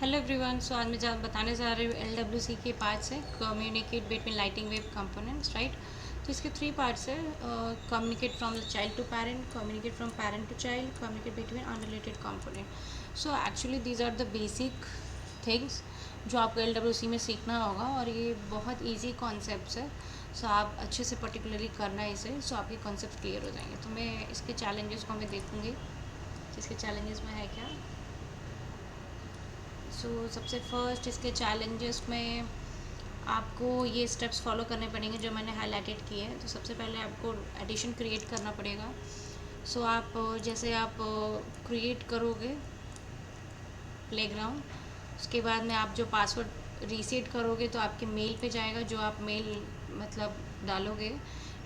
Hello everyone. सो आज मैं बताने जा रही हूँ LWC के पार्ट्स है, communicate between lightning web components, right. तो इसके 3 पार्ट्स है। Communicate from the child to parent, communicate from parent to child, communicate between unrelated component. So actually these are the basic things जो आपको LWC में सीखना होगा, और ये बहुत ईजी कॉन्सेप्ट है। सो आप अच्छे से पर्टिकुलरली करना है इसे, सो आपके कॉन्सेप्ट क्लियर हो जाएंगे। तो मैं इसके चैलेंजेस को मैं देखूँगी, इसके चैलेंजेस में है क्या। सबसे फर्स्ट इसके चैलेंजेस में आपको ये स्टेप्स फॉलो करने पड़ेंगे जो मैंने हाईलाइटेड किए हैं। तो सबसे पहले आपको एडिशन क्रिएट करना पड़ेगा। आप जैसे आप क्रिएट करोगे प्लेग्राउंड, उसके बाद में आप जो पासवर्ड रीसेट करोगे तो आपके मेल पे जाएगा, जो आप मेल मतलब डालोगे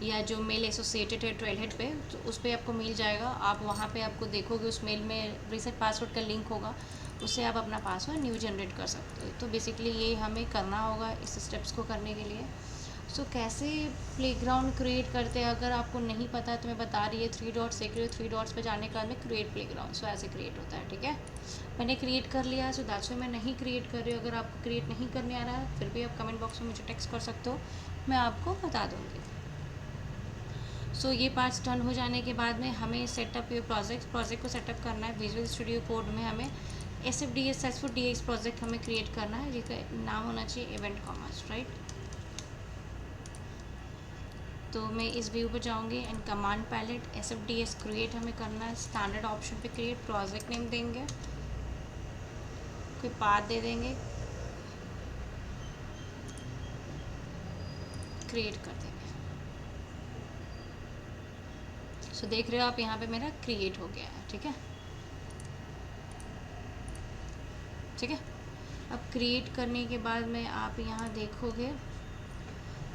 या जो मेल एसोसिएटेड है ट्रेल हेड पे, तो उस पर आपको मिल जाएगा। आप वहाँ पे आपको देखोगे उस मेल में रीसेट पासवर्ड का लिंक होगा, उससे आप अपना पासवर्ड न्यू जनरेट कर सकते हो। तो बेसिकली ये हमें करना होगा इस स्टेप्स को करने के लिए। कैसे प्लेग्राउंड क्रिएट करते हैं, अगर आपको नहीं पता है तो मैं बता रही है। 3 डॉट्स देख रहे हो, 3 डॉट्स पे जाने के बाद में क्रिएट प्लेग्राउंड, ऐसे क्रिएट होता है, ठीक है। मैंने क्रिएट कर लिया, दैट्स वाई मैं नहीं क्रिएट कर रही हूँ। अगर आपको क्रिएट नहीं करने आ रहा है फिर भी आप कमेंट बॉक्स में मुझे टेक्स्ट कर सकते हो, मैं आपको बता दूँगी। ये पार्ट्स डन हो जाने के बाद में हमें सेटअप ये प्रोजेक्ट को सेटअप करना है। विजुअल स्टूडियो कोड में हमें SFDS सक्सेसफुल DX प्रोजेक्ट हमें क्रिएट करना है, जिसका नाम होना चाहिए इवेंट कॉमर्स, राइट। तो मैं इस व्यू पर जाऊंगी and command palette SFDS create हमें करना है। स्टैंडर्ड ऑप्शन पे क्रिएट प्रोजेक्ट नेम देंगे, कोई पाथ दे देंगे, क्रिएट कर देंगे। देख रहे हो आप यहाँ पे मेरा क्रिएट हो गया है, ठीक है। ठीक है, अब क्रिएट करने के बाद में आप यहाँ देखोगे,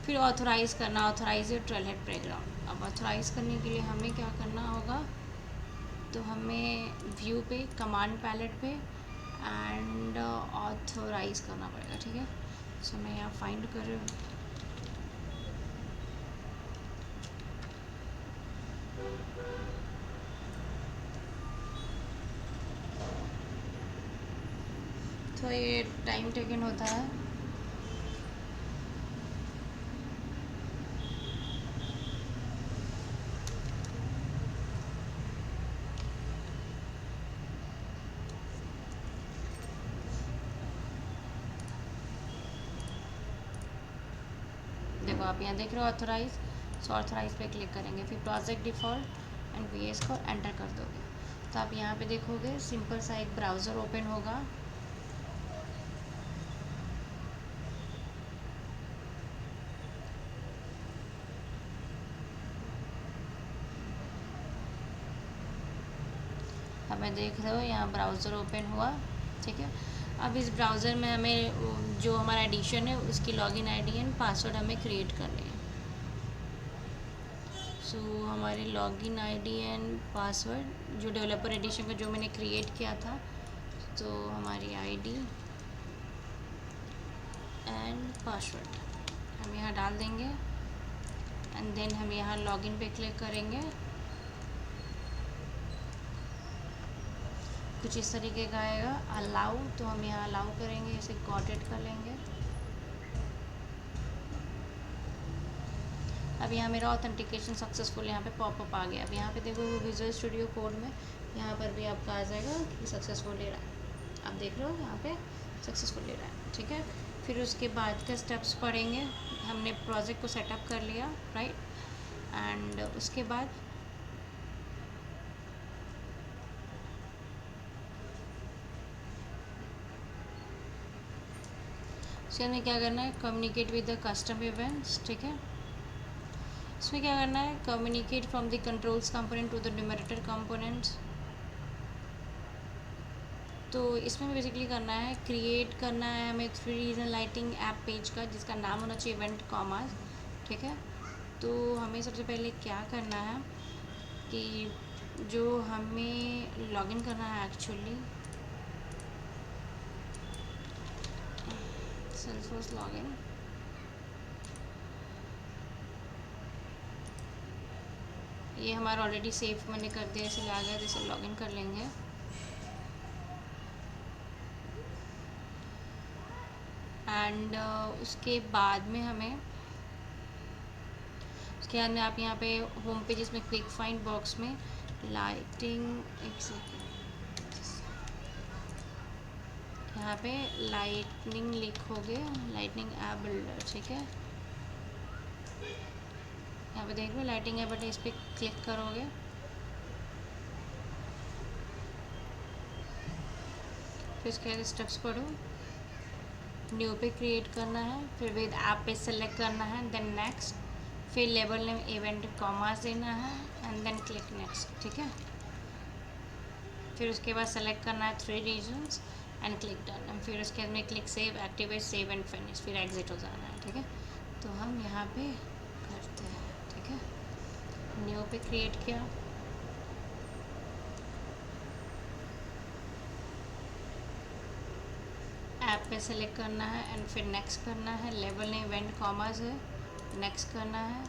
फिर ऑथोराइज़ करना, ऑथोराइज ट्रेल हेड प्लेग्राउंड। अब ऑथोराइज़ करने के लिए हमें क्या करना होगा, तो हमें व्यू पे कमांड पैलेट पे एंड ऑथोराइज़ करना पड़ेगा, ठीक है। मैं यहाँ फाइंड कर रही हूँ। तो ये टाइम टेकन होता है। देखो आप यहाँ देख रहे हो ऑथोराइज, ऑथोराइज पे क्लिक करेंगे, फिर प्रोजेक्ट डिफ़ॉल्ट एंड VS को एंटर कर दोगे। तो आप यहाँ पे देखोगे सिंपल सा एक ब्राउज़र ओपन होगा। हमें देख रहे हो यहाँ ब्राउज़र ओपन हुआ, ठीक है। अब इस ब्राउज़र में हमें जो हमारा एडिशन है उसकी लॉगिन आईडी एंड पासवर्ड हमें क्रिएट करनी है। हमारी लॉगिन आईडी एंड पासवर्ड जो डेवलपर एडिशन का जो मैंने क्रिएट किया था, तो हमारी आईडी एंड पासवर्ड हम यहाँ डाल देंगे एंड देन हम यहाँ लॉगिन पे क्लिक करेंगे। कुछ इस तरीके का आएगा अलाउ, तो हम यहाँ अलाउ करेंगे, इसे गॉट इट कर लेंगे। अब यहाँ मेरा ऑथेंटिकेशन सक्सेसफुल यहाँ पे पॉपअप आ गया। अब यहाँ पे देखो विजुअल स्टूडियो कोड में यहाँ पर भी आपका आ जाएगा कि सक्सेसफुल ले रहा है। आप देख लो यहाँ पे सक्सेसफुल ले रहा है, ठीक है। फिर उसके बाद के स्टेप्स पढ़ेंगे। हमने प्रोजेक्ट को सेटअप कर लिया, राइट, एंड उसके बाद हमें क्या करना है, communicate with the custom events, ठीक है। इसमें क्या करना है, communicate from the controls component to the numerator components. तो इसमें बेसिकली करना है, क्रिएट करना है हमें 3 रीजन लाइटिंग ऐप पेज का, जिसका नाम होना चाहिए इवेंट कॉमर्स, ठीक है। तो हमें सबसे पहले क्या करना है कि जो हमें लॉगिन करना है एक्चुअली, सेल्सफोर्स लॉगिन, ये हमारा ऑलरेडी सेव मैंने कर दिया, इसलिए आ गया, जैसे लॉगिन कर लेंगे। एंड उसके बाद में हमें उसके बाद में आप यहाँ पे होम पेजेस में क्विक फाइंड बॉक्स में लाइटिंग, एक सेकेंड, यहाँ पे लाइटनिंग लिखोगे, लाइटनिंग ऐप बिल्डर, ठीक है। यहाँ पे देख लो लाइटिंग ऐप बटन, इस पर क्लिक करोगे, फिर इसके बाद स्टेप्स पढ़ो, न्यू पे क्रिएट करना है, फिर विद ऐप पे सेलेक्ट करना है, देन नेक्स्ट, फिर लेबल नेम इवेंट कॉमास देना है एंड देन क्लिक नेक्स्ट, ठीक है। फिर उसके बाद सेलेक्ट करना है 3 रीजन्स एंड क्लिक डन, फिर उसके बाद में click save, activate, save and finish, फिर एग्जिट हो जाना है, ठीक है। तो हम यहाँ पे करते हैं, ठीक है। न्यू पे क्रिएट किया, ऐप पे सेलेक्ट करना है एंड फिर नेक्स्ट करना है, लेवल नेम इवेंट कॉमर्स है, नेक्स्ट करना है,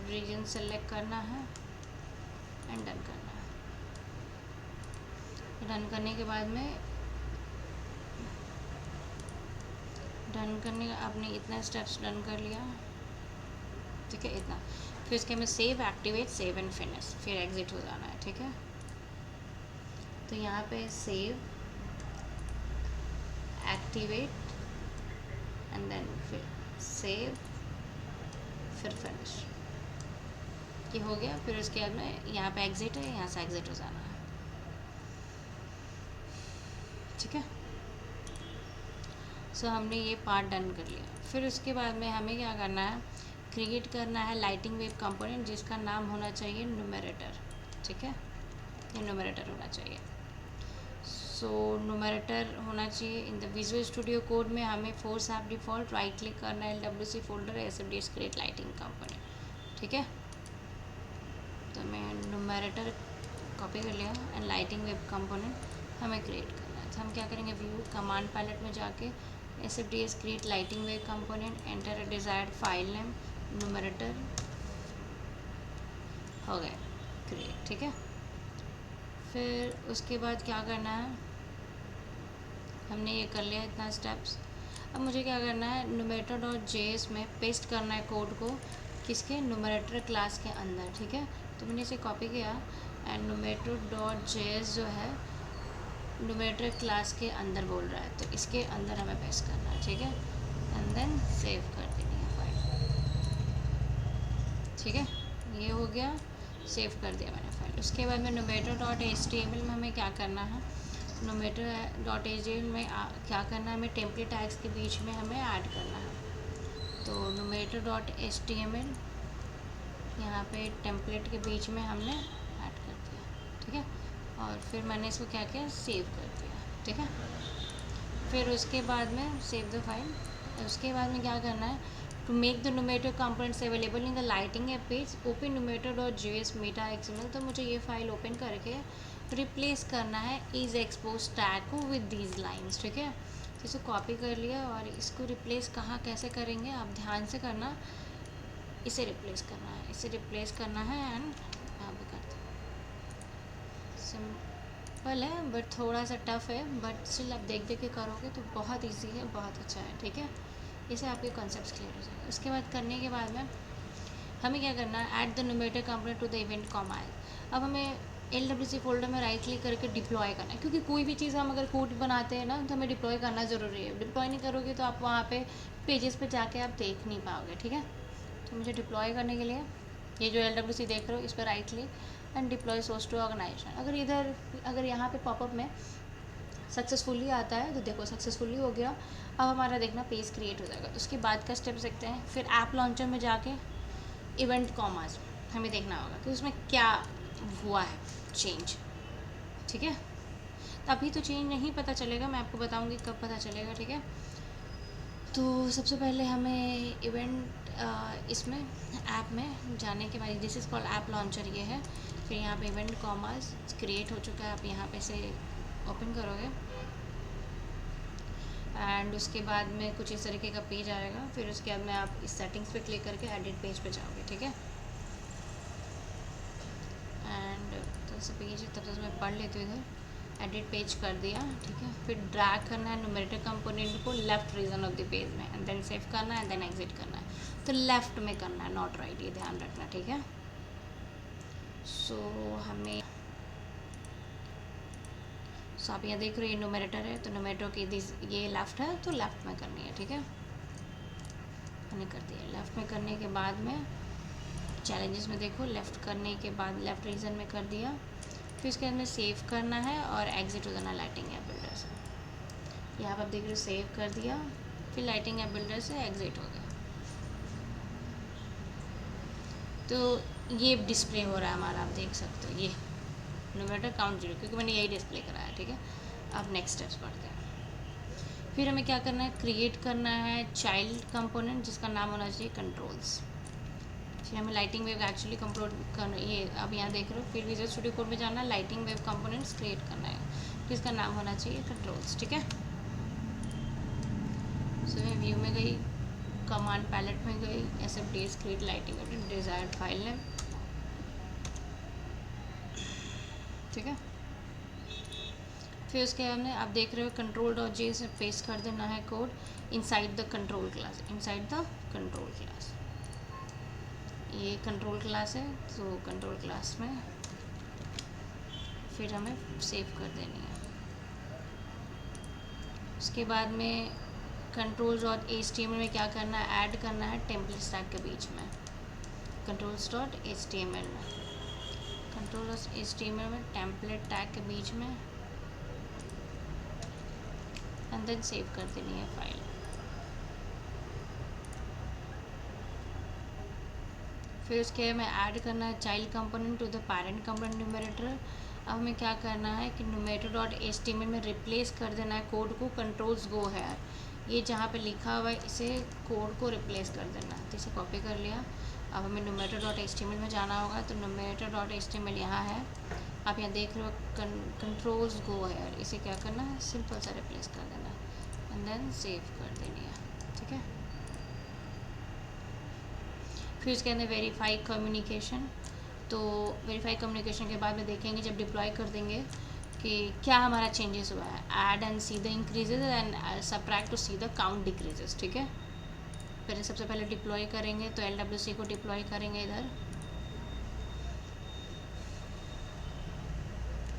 रीजन सेलेक्ट करना है एंड डन करना है। डन करने के बाद में आपने इतना स्टेप्स डन कर लिया, ठीक है, इतना। फिर इसके में save, activate, save and finish, फिर एग्जिट हो जाना है, ठीक है। तो यहाँ पे सेव, एक्टिवेट एंड देन फिर सेव, फिर फिनिश, ये हो गया। फिर उसके बाद में यहाँ पे एग्जिट है, यहाँ से एग्जिट हो जाना है, ठीक है। सो हमने ये पार्ट डन कर लिया। फिर उसके बाद में हमें क्या करना है, क्रिएट करना है लाइटिंग वेव कंपोनेंट जिसका नाम होना चाहिए न्यूमरेटर, ठीक है। ये न्यूमरेटर होना चाहिए। सो न्यूमरेटर होना चाहिए in the visual studio code में हमें force app default right click करना है, LWC folder SFDS create lighting component, ठीक है। तो मैं न्यूमरेटर कॉपी कर लिया एंड लाइटिंग वेब कंपोनेंट हमें क्रिएट करना है। तो हम क्या करेंगे, व्यू कमांड पैलेट में जाके SFDS create lighting web component, enter a desired file name, numerator, हो गया क्रिएट, ठीक है। फिर उसके बाद क्या करना है, हमने ये कर लिया इतना स्टेप्स। अब मुझे क्या करना है, numerator.js में पेस्ट करना है कोड को, किसके, न्यूमरेटर क्लास के अंदर, ठीक है। तो मैंने इसे कॉपी किया एंड numerator.js जो है न्यूमरेटर क्लास के अंदर बोल रहा है, तो इसके अंदर हमें पेस्ट करना है, ठीक है। एंड देन सेव कर देनी है फाइल, ठीक है। ये हो गया, सेव कर दिया मैंने फाइल। उसके बाद में numerator.html में हमें क्या करना है, numerator.html में क्या करना है, हमें टेम्पलेट टैग्स के बीच में हमें ऐड करना है। तो numerator.html यहाँ पे टेम्पलेट के बीच में हमने ऐड कर दिया, ठीक है। और फिर मैंने इसको क्या किया, सेव कर दिया, ठीक है। फिर उसके बाद में सेव द फाइल। उसके बाद में क्या करना है, to make the numerator components available in the lightning app page, open numerator.js meta XML। तो मुझे ये फाइल ओपन करके रिप्लेस करना है इज एक्सपोज टैग को विद दीज लाइन्स, ठीक है। तो इसे कॉपी कर लिया और इसको रिप्लेस कहाँ कैसे करेंगे आप ध्यान से करना, इसे रिप्लेस करना है, इसे रिप्लेस करना है एंड यहाँ पे करते हैं। सिंपल है बट थोड़ा सा टफ है, बट स्टिल आप देख देख के करोगे तो बहुत इजी है, बहुत अच्छा है, ठीक है। इसे आपके कॉन्सेप्ट्स क्लियर हो जाएंगे। उसके बाद करने के बाद में हमें क्या करना है, add the numerator component to the event compile. अब हमें LWC फोल्डर में राइट क्लिक करके डिप्लॉय करना है, क्योंकि कोई भी चीज़ हम अगर कोड बनाते हैं ना तो हमें डिप्लॉय करना ज़रूरी है। डिप्लॉय नहीं करोगे तो आप वहाँ पे पेजेस पे जाके आप देख नहीं पाओगे, ठीक है। तो मुझे डिप्लॉय करने के लिए ये जो LWC देख रहे हो इस पर right click and deploy source to organisation. अगर यहाँ पे पॉपअप में सक्सेसफुली आता है तो देखो सक्सेसफुली हो गया। अब हमारा देखना पेज क्रिएट हो जाएगा। तो उसके बाद का स्टेप देखते हैं। फिर ऐप लॉन्चर में जाके इवेंट कॉमर्स हमें देखना होगा कि उसमें क्या हुआ है चेंज, ठीक है। तो अभी तो चेंज नहीं पता चलेगा, मैं आपको बताऊंगी कब पता चलेगा, ठीक है। तो सबसे पहले हमें इवेंट इसमें ऐप में जाने के बाद this is called app launcher, ये है। फिर यहाँ पे इवेंट कॉमर्स क्रिएट हो चुका है, आप यहाँ पे से ओपन करोगे एंड उसके बाद में कुछ इस तरीके का पेज आएगा। फिर उसके बाद में आप इस सेटिंग्स पे क्लिक करके एडिट पेज पे जाओगे, ठीक है। एंड तो पेज तब तक मैं पढ़ लेती हूँ इधर। एडिट पेज कर दिया, ठीक है। फिर ड्रैग करना है न्यूमरेटर कंपोनेंट को left region of the page में, एंड देन सेव करना है, देन एग्जिट करना है। तो लेफ्ट में करना है, नॉट राइट, ये ध्यान रखना, ठीक है। सो हमें आप यहाँ देख रहे हो ये न्यूमरेटर है, तो न्यूमरेटर की ये लेफ्ट है तो लेफ्ट में करनी है, ठीक है। मैंने कर दिया। लेफ्ट में करने के बाद में चैलेंजेस में देखो, लेफ्ट करने के बाद लेफ्ट रीजन में कर दिया। फिर इसके अंदर सेव करना है और एग्जिट हो जाना लाइटिंग ऐप बिल्डर से। यहाँ पर आप देख रहे हो सेव कर दिया, फिर लाइटिंग ऐप बिल्डर से एग्जिट हो गया। तो ये डिस्प्ले हो रहा है हमारा, आप देख सकते हो ये न्यूमरेटर काउंट 0, क्योंकि मैंने यही डिस्प्ले कराया, ठीक है। अब नेक्स्ट स्टेप्स पढ़ते हैं। फिर हमें क्या करना है, क्रिएट करना है चाइल्ड कंपोनेंट जिसका नाम होना चाहिए कंट्रोल्स। फिर हमें लाइटिंग वेव एक्चुअली कंप्लोड करना, ये अब यहाँ देख रहे हो, फिर विजुअल स्टूडियो कोड में जाना, लाइटिंग वेव कंपोनेंट्स क्रिएट करना है, जिसका नाम होना चाहिए कंट्रोल्स, ठीक है। सो मैं व्यू में गई, कमांड पैलेट में गई, SFDS create lighting desired file name, ठीक है। फिर उसके हमने आप देख रहे हो control.j से पेस्ट कर देना है code inside the control class, inside the control class. ये कंट्रोल क्लास है, तो कंट्रोल क्लास में फिर हमें सेव कर देनी है। उसके बाद में controls.html में क्या करना है, ऐड करना है टेम्पलेट स्टैक के बीच में, controls.html में, controls.html में टेम्पलेट टैग के बीच में, एंड देन सेव कर देनी है फाइल। फिर उसके में ऐड करना है child component to the parent component numerator. अब हमें क्या करना है कि न्यूमरेटर.html में रिप्लेस कर देना है कोड को कंट्रोल्स गो है, ये जहाँ पे लिखा हुआ है इसे कोड को रिप्लेस कर देना है। तो इसे कॉपी कर लिया। अब हमें न्यूमरेटर.html में जाना होगा, तो न्यूमरेटर.html यहाँ है, आप यहाँ देख रहे हो कंट्रोल्स गो है, इसे क्या करना है, सिंपल सा रिप्लेस कर देना है, एंड देन सेव कर देनी है, ठीक है। फिर उसके अंदर वेरीफाई कम्युनिकेशन, तो वेरीफाई कम्युनिकेशन के बाद में देखेंगे जब डिप्लॉय कर देंगे कि क्या हमारा चेंजेस हुआ है। Add and see the increases and subtract to see the count decreases, ठीक है। पहले सबसे पहले डिप्लॉय करेंगे, तो LWC को डिप्लॉय करेंगे इधर,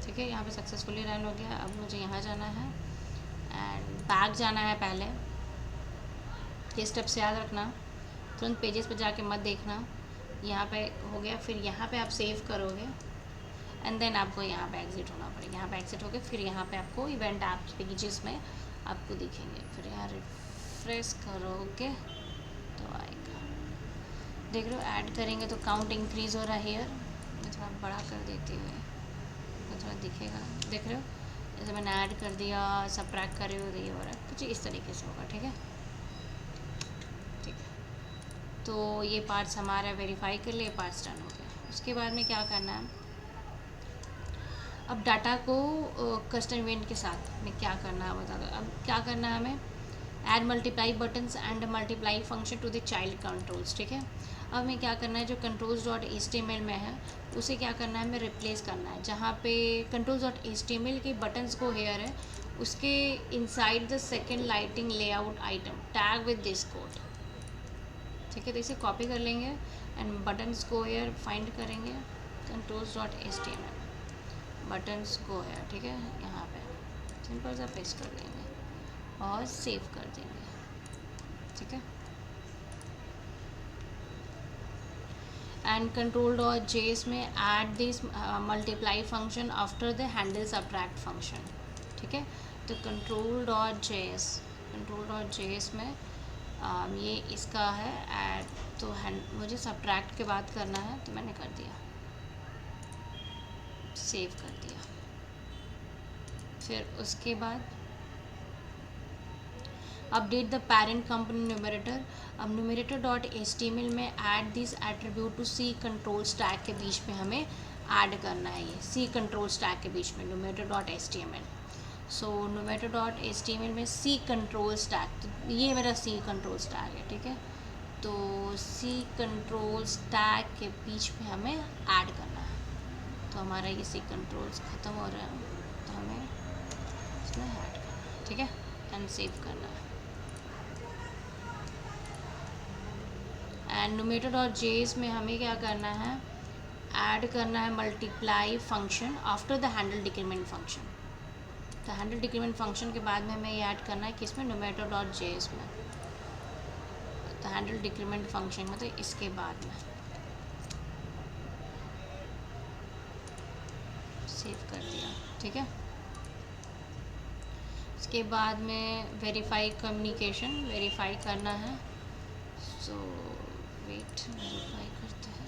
ठीक है। यहाँ पे सक्सेसफुली रन हो गया। अब मुझे यहाँ जाना है एंड बैक जाना है पहले, ये स्टेप्स याद रखना, तुरंत पेजेस पे जाके मत देखना। यहाँ पे हो गया, फिर यहाँ पे आप सेव करोगे एंड देन आपको यहाँ पे एग्जिट होना पड़ेगा। यहाँ पे एग्जिट होके फिर यहाँ पे आपको इवेंट ऐप पेजेस में आपको दिखेंगे। फिर यहाँ रिफ्रेश करोगे तो आएगा, देख रहे हो। ऐड करेंगे तो काउंट इंक्रीज़ हो रहा है हियर, मैं थोड़ा बड़ा कर देती हूँ तो थोड़ा दिखेगा, देख रहे हो। जैसे मैंने ऐड कर दिया, सबट्रैक्ट कर रही हो, ये हो रहा है कुछ इस तरीके से होगा, ठीक है। तो ये पार्ट्स हमारा वेरीफाई कर लिए, पार्ट्स डन हो गए। उसके बाद में क्या करना है, अब डाटा को कस्टम इवेंट के साथ में क्या करना है बता दो। अब क्या करना है हमें, add multiply buttons and multiply function to the child controls, ठीक है। अब हमें क्या करना है, जो controls.html में है उसे क्या करना है, हमें रिप्लेस करना है। जहाँ पे controls.html के बटन्स को हेयर है, उसके inside the second lighting layout item tag with this code, ठीक है। तो इसे कॉपी कर लेंगे एंड बटन्स को हेयर फाइंड करेंगे, controls.html बटन्स को हेयर, ठीक है। यहाँ पे सिंपल सा पेस्ट कर देंगे और सेव कर देंगे, ठीक है। एंड control.js में add this multiply function after the handle subtract function, ठीक है। तो control.js में ये इसका है ऐड, तो मुझे सबट्रैक्ट के बाद करना है, तो मैंने कर दिया, सेव कर दिया। फिर उसके बाद update the parent company numerator. अब न्यूमरेटर.html में add this attribute to c control stack के बीच में हमें ऐड करना है, ये सी कंट्रोल स्टैक के बीच में न्यूमरेटर.html। सो न्यूमरेटर.html में सी कंट्रोल स्टैक, तो ये मेरा सी कंट्रोल स्टैक है, ठीक है। तो सी कंट्रोल स्टैक के बीच में हमें ऐड करना है, तो हमारा ये सी कंट्रोल्स ख़त्म हो रहा है, तो हमें इसमें ऐड करना है, ठीक है, एंड सेव करना है। एंड न्यूमेटर डॉट जेएस में हमें क्या करना है, ऐड करना है multiply function after the handle decrement function. तो हैंडल डिक्रीमेंट फंक्शन के बाद में हमें ये ऐड करना है किसमें, न्यूमेटर डॉट जेएस में। तो हैंडल डिक्रीमेंट फंक्शन मतलब इसके बाद में सेव कर दिया, ठीक है। इसके बाद में वेरीफाई कम्युनिकेशन वेरीफाई करना है, सो वेट वेरीफाई करते हैं।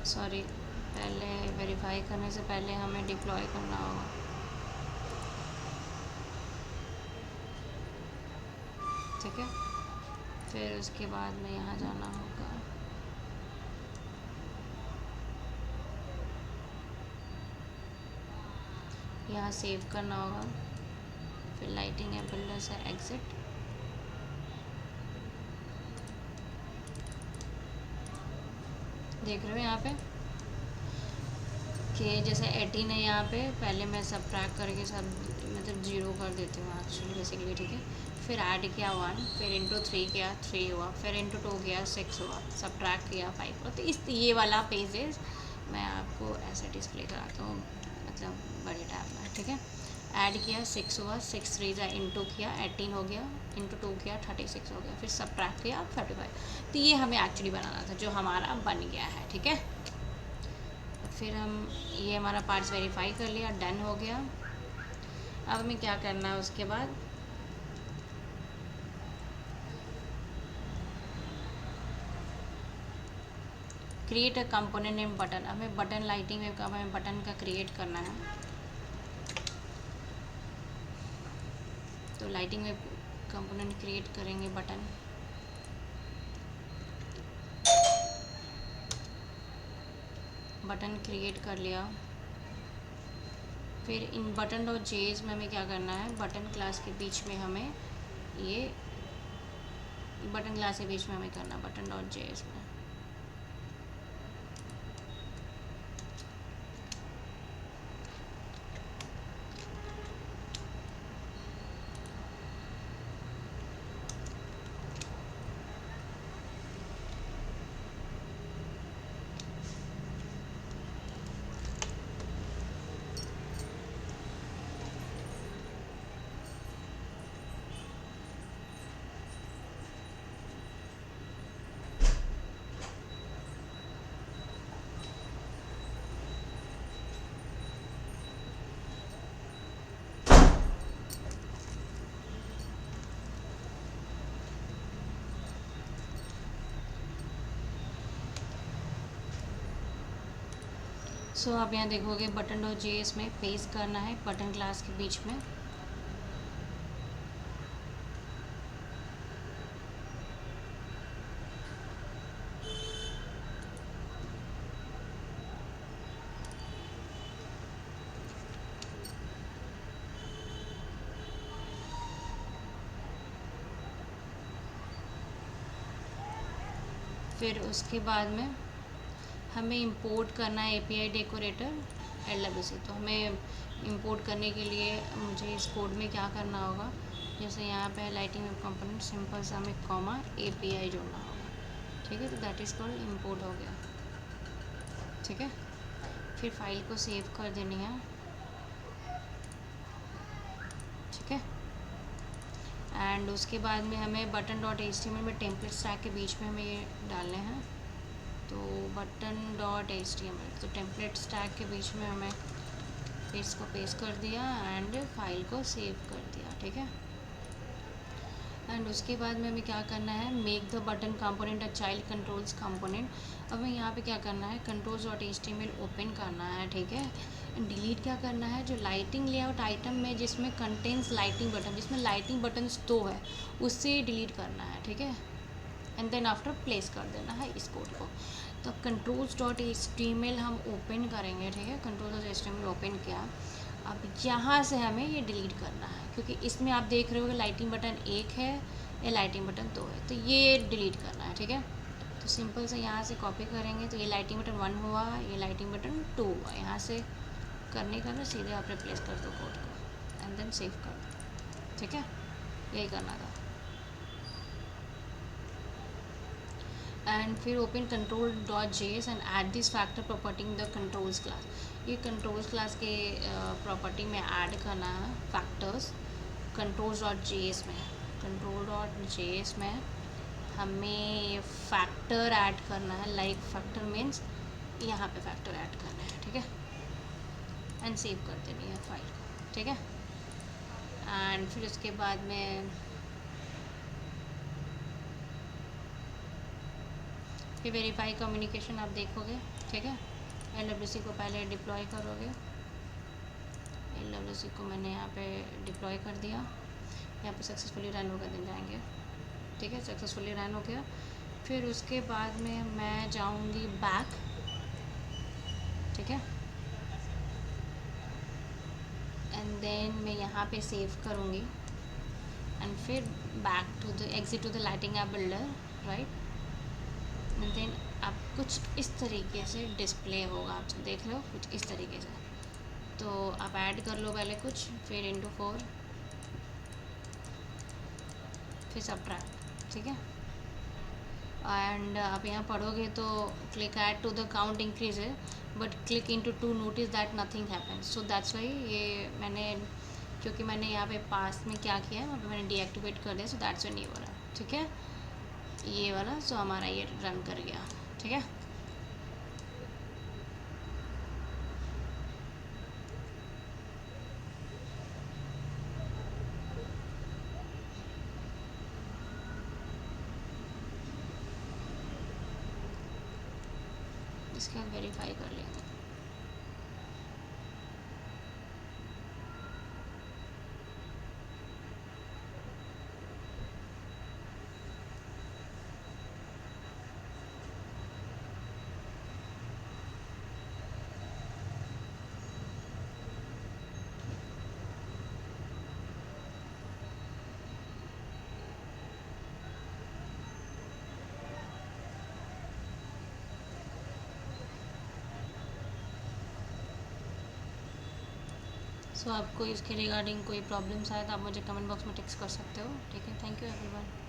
सॉरी, पहले वेरीफाई करने से पहले हमें डिप्लॉय करना होगा। ठीक है, फिर उसके बाद में यहाँ जाना होगा, यहाँ सेव करना होगा, फिर लाइटिंग या बिल्डर से एग्जिट, देख रहे हो यहाँ पे कि जैसे 18 है यहाँ पे, पहले मैं सब ट्रैक करके सब मतलब 0 कर देती हूँ एक्चुअली बेसिकली, ठीक है। फिर ऐड किया 1, फिर इंटू 3 किया 3 हुआ, फिर इंटू 2 किया 6 हुआ, सब ट्रैक किया 5 हुआ। तो इस ये वाला पेजेस मैं आपको ऐसे डिस्प्ले कराता हूँ मतलब बड़े टैब में, ठीक है। ऐड किया 6 हुआ, 6 3 जा इंटू किया 18 हो गया, इंटू 2 किया 36 हो गया, फिर सब ट्रैक किया 35। तो ये हमें एक्चुअली बनाना था जो हमारा बन गया है, ठीक है। फिर हम ये हमारा पार्ट्स वेरीफाई कर लिया, डन हो गया। अब हमें क्या करना है उसके बाद, create a component name button. हमें बटन लाइटिंग में का हमें बटन का क्रिएट करना है, तो लाइटिंग में कंपोनेंट क्रिएट करेंगे बटन। बटन क्रिएट कर लिया। फिर इन बटन डॉट जेएस में हमें क्या करना है, बटन क्लास के बीच में हमें ये बटन क्लास के बीच में हमें करना बटन डॉट जेएस में। सो आप यहाँ देखोगे बटन डॉट जेएस में पेस्ट करना है बटन क्लास के बीच में। फिर उसके बाद में हमें इंपोर्ट करना है एपीआई डेकोरेटर LWC। तो हमें इंपोर्ट करने के लिए मुझे इस कोड में क्या करना होगा, जैसे यहाँ पे लाइटिंग वेब कंपोनेंट सिंपल सा हमें कॉमा API जोड़ना होगा, ठीक है। तो दैट इज़ कॉल्ड इंपोर्ट हो गया, ठीक है। फिर फाइल को सेव कर देनी है, ठीक है। एंड उसके बाद में हमें बटन डॉट HTML में टेम्पलेट स्टैक के बीच में हमें ये डालने हैं। तो बटन डॉट HTML, तो टेम्पलेट स्टैक के बीच में हमें इसको पेस्ट कर दिया एंड फाइल को सेव कर दिया, ठीक है। एंड उसके बाद में हमें क्या करना है, make the button component a child controls component. अब हमें यहाँ पे क्या करना है, कंट्रोल्स डॉट HTML ओपन करना है, ठीक है। एंड डिलीट क्या करना है, जो लाइटिंग लेआउट आइटम में जिसमें कंटेंट्स लाइटिंग बटन, जिसमें लाइटिंग बटन्स 2 है उससे डिलीट करना है, ठीक है। एंड देन आफ्टर प्लेस कर देना है इस कोड को। तो controls.html हम ओपन करेंगे, ठीक है। controls.html ओपन किया। अब यहाँ से हमें ये डिलीट करना है, क्योंकि इसमें आप देख रहे हो कि लाइटिंग बटन 1 है या लाइटिंग बटन 2 है, तो ये डिलीट करना है, ठीक है। तो सिंपल से यहाँ से कॉपी करेंगे, तो ये लाइटिंग बटन 1 हुआ, ये लाइटिंग बटन 2 हुआ। यहाँ से करने का ना सीधे आप रिप्लेस कर दो कोड को एंड देन सेव कर दो, ठीक है। यही करना था। एंड फिर open control.js and add this factor property in the controls class. ये कंट्रोल्स क्लास के प्रॉपर्टी में ऐड करना है फैक्टर्स controls.js में। control.js में हमें फैक्टर ऐड करना है, लाइक फैक्टर मीन्स यहाँ पे फैक्टर ऐड करना है, ठीक है। एंड सेव कर देनी है फाइल को, ठीक है। एंड फिर उसके बाद में फिर वेरीफाई कम्युनिकेशन आप देखोगे, ठीक है। LWC को पहले डिप्लॉय करोगे। LWC को मैंने यहाँ पे डिप्लॉय कर दिया। यहाँ पे सक्सेसफुली रन होकर दिन जाएंगे, ठीक है। सक्सेसफुली रन हो गया। फिर उसके बाद में मैं जाऊँगी बैक, ठीक है। एंड देन मैं यहाँ पे सेव करूँगी एंड फिर back to the exit to the lightning app builder, right. And then आप कुछ इस तरीके से डिस्प्ले होगा, आप देख लो कुछ इस तरीके से। तो आप ऐड कर लो पहले कुछ, फिर इंटू 4, फिर सबट्रैक्ट, ठीक है। एंड आप यहाँ पढ़ोगे तो click add to the count increase है, but click into to notice that nothing happens. So that's why ये मैंने, क्योंकि मैंने यहाँ पे पास में क्या किया है, वहाँ पे मैंने डीएक्टिवेट कर दिया, सो दैट्स वाई नहीं हो रहा, ठीक है। ये वाला सो हमारा ये रन कर गया, ठीक है। इसके बाद वेरीफाई कर लेंगे। सो आपको इसके रिगार्डिंग कोई प्रॉब्लम्स आए तो आप मुझे कमेंट बॉक्स में टेक्स्ट कर सकते हो, ठीक है। Thank you everyone.